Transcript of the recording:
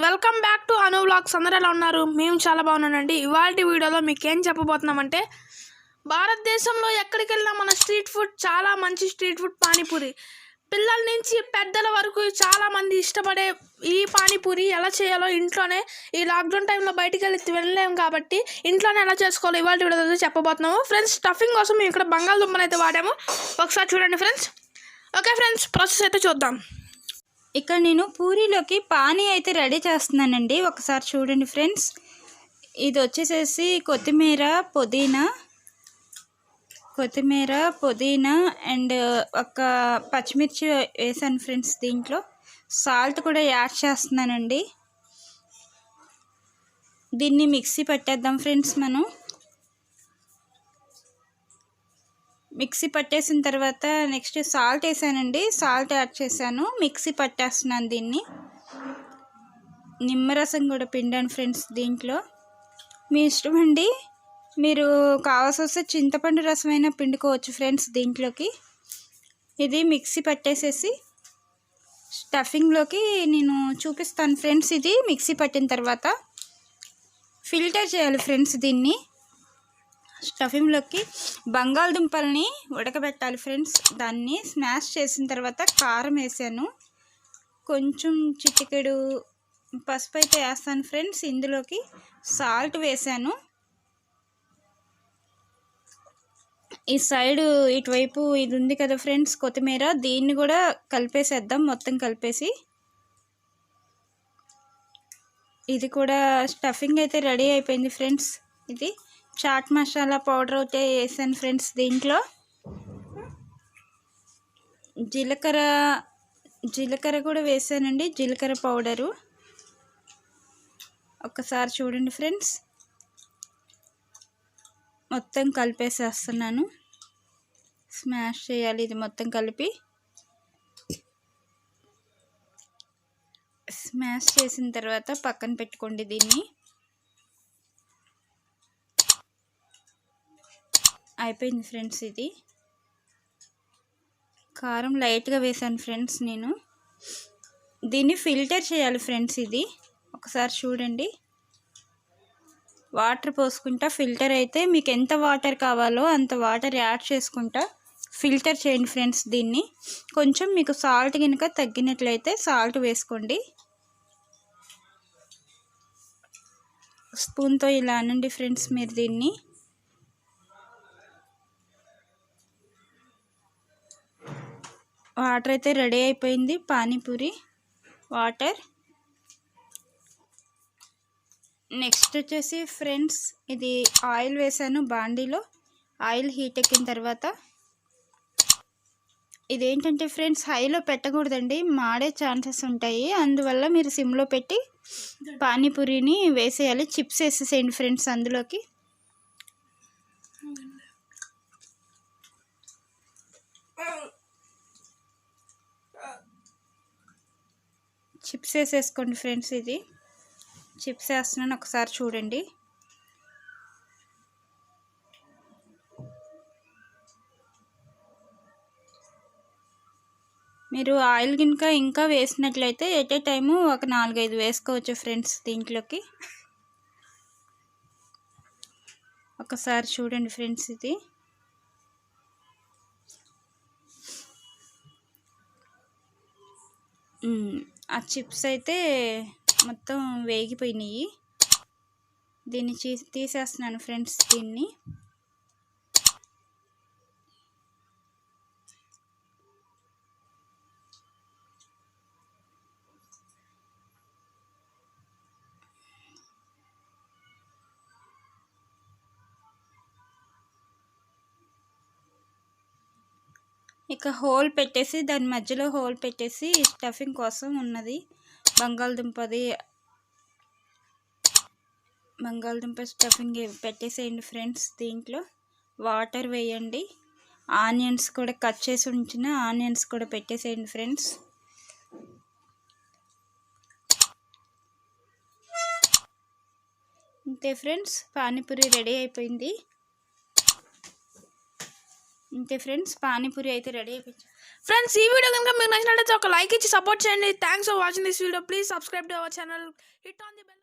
Welcome back to Anu vlogs. అందరూ ఎలా ఉన్నారు? మేము చాలా బాగున్నానండి. ఇవాల్టి వీడియోలో మీకు ఏం చెప్పబోతున్నామంటే, భారతదేశంలో ఎక్కడికి వెళ్ళినా మన స్ట్రీట్ ఫుడ్ చాలా మంచి స్ట్రీట్ ఫుడ్ పానీపూరి. పిల్లల నుంచి పెద్దల వరకు చాలా మంది ఇష్టపడే ఈ పానీపూరి ఎలా చేయాలో ఇంట్లోనే, ఈ లాక్డౌన్ టైంలో బయటికి వెళ్ళలేము కాబట్టి ఇంట్లోనే ఎలా చేసుకోవాలో ఇవాళ వీడియోలో చెప్పబోతున్నాము. ఫ్రెండ్స్, స్టఫింగ్ కోసం మేము ఇక్కడ బంగాళదుంపను అయితే వాడాము. ఒకసారి చూడండి ఫ్రెండ్స్. ఓకే ఫ్రెండ్స్, ప్రాసెస్ అయితే చూద్దాం. ఇక్కడ నేను పూరీలోకి పానీ అయితే రెడీ చేస్తున్నానండి. ఒకసారి చూడండి ఫ్రెండ్స్. ఇది వచ్చేసేసి కొత్తిమీర పుదీనా అండ్ ఒక పచ్చిమిర్చి వేసాను ఫ్రెండ్స్. దీంట్లో సాల్ట్ కూడా యాడ్ చేస్తున్నానండి. దీన్ని మిక్సీ పట్టేద్దాం ఫ్రెండ్స్. మనం మిక్సీ పట్టేసిన తర్వాత నెక్స్ట్ సాల్ట్ వేసానండి. సాల్ట్ యాడ్ చేశాను, మిక్సీ పట్టేస్తున్నాను దీన్ని. నిమ్మరసం కూడా పిండాను ఫ్రెండ్స్. దీంట్లో మీ ఇష్టం అండి, మీరు కావాల్సి వస్తే చింతపండు రసం అయినా పిండుకోవచ్చు ఫ్రెండ్స్ దీంట్లోకి. ఇది మిక్సీ పట్టేసేసి స్టఫింగ్లోకి నేను చూపిస్తాను ఫ్రెండ్స్. ఇది మిక్సీ పట్టిన తర్వాత ఫిల్టర్ చేయాలి ఫ్రెండ్స్. దీన్ని స్టఫింగ్లోకి బంగాళదుంపల్ని ఉడకబెట్టాలి ఫ్రెండ్స్. దాన్ని స్మాష్ చేసిన తర్వాత కారం వేసాను, కొంచెం చిటికెడు పసుపు అయితే వేస్తాను ఫ్రెండ్స్. ఇందులోకి సాల్ట్ వేసాను. ఈ సైడ్ ఇటువైపు ఇది ఉంది కదా ఫ్రెండ్స్ కొత్తిమీర, దీన్ని కూడా కలిపేసేద్దాం. మొత్తం కలిపేసి ఇది కూడా స్టఫింగ్ అయితే రెడీ అయిపోయింది ఫ్రెండ్స్. ఇది చాట్ మసాలా పౌడర్ అయితే వేసాను ఫ్రెండ్స్. దీంట్లో జీలకర్ర కూడా వేసానండి, జీలకర్ర పౌడరు. ఒక్కసారి చూడండి ఫ్రెండ్స్. మొత్తం కలిపేసేస్తున్నాను. స్మాష్ చేయాలి ఇది మొత్తం కలిపి. స్మాష్ చేసిన తర్వాత పక్కన పెట్టుకోండి దీన్ని. అయిపోయింది ఫ్రెండ్స్. ఇది కారం లైట్గా వేసాను ఫ్రెండ్స్ నేను. దీన్ని ఫిల్టర్ చేయాలి ఫ్రెండ్స్. ఇది ఒకసారి చూడండి. వాటర్ పోసుకుంటా ఫిల్టర్ అయితే మీకు ఎంత వాటర్ కావాలో అంత వాటర్ యాడ్ చేసుకుంటా ఫిల్టర్ చేయండి ఫ్రెండ్స్. దీన్ని కొంచెం మీకు సాల్ట్ కనుక తగ్గినట్లయితే సాల్ట్ వేసుకోండి. స్పూన్తో ఇలా అనండి ఫ్రెండ్స్ మీరు దీన్ని. వాటర్ అయితే రెడీ అయిపోయింది, పానీపూరి వాటర్. నెక్స్ట్ వచ్చేసి ఫ్రెండ్స్, ఇది ఆయిల్ వేసాను బాండీలో. ఆయిల్ హీట్ ఎక్కిన తర్వాత ఇదేంటంటే ఫ్రెండ్స్ హైలో పెట్టకూడదండి, మాడే ఛాన్సెస్ ఉంటాయి. అందువల్ల మీరు సిమ్లో పెట్టి పానీపూరిని వేసేయాలి. చిప్స్ వేసేసేయండి ఫ్రెండ్స్ అందులోకి. చిప్స్ వేసేసుకోండి ఫ్రెండ్స్. ఇది చిప్స్ వేస్తున్నాను, ఒకసారి చూడండి. మీరు ఆయిల్ కనుక ఇంకా వేసినట్లయితే ఎట్ ఏ టైము ఒక 4-5 వేసుకోవచ్చు ఫ్రెండ్స్ దీంట్లోకి. ఒకసారి చూడండి ఫ్రెండ్స్. ఇది ఆ చిప్స్ అయితే మొత్తం వేగిపోయినాయి. దీన్ని తీసేస్తున్నాను ఫ్రెండ్స్. దీన్ని ఇక హోల్ పెట్టేసి దాని మధ్యలో హోల్ పెట్టేసి స్టఫింగ్ కోసం ఉన్నది బంగాళదుంప స్టఫింగ్ పెట్టేసేయండి ఫ్రెండ్స్. దీంట్లో వాటర్ వేయండి. ఆనియన్స్ కూడా కట్ చేసి ఉంచిన ఆనియన్స్ కూడా పెట్టేసేయండి ఫ్రెండ్స్. అంతే ఫ్రెండ్స్, పానీపూరి రెడీ అయిపోయింది. ఇంతే ఫ్రెండ్స్, పానీపూరి అయితే రెడీ అయిపోయింది. ఫ్రెండ్స్ ఈ వీడియో కనుక మీకు నచ్చినట్లయితే ఒక లైక్ ఇచ్చి సపోర్ట్ చేయండి. Thanks for watching this video. Please subscribe to our channel. Hit on the bell.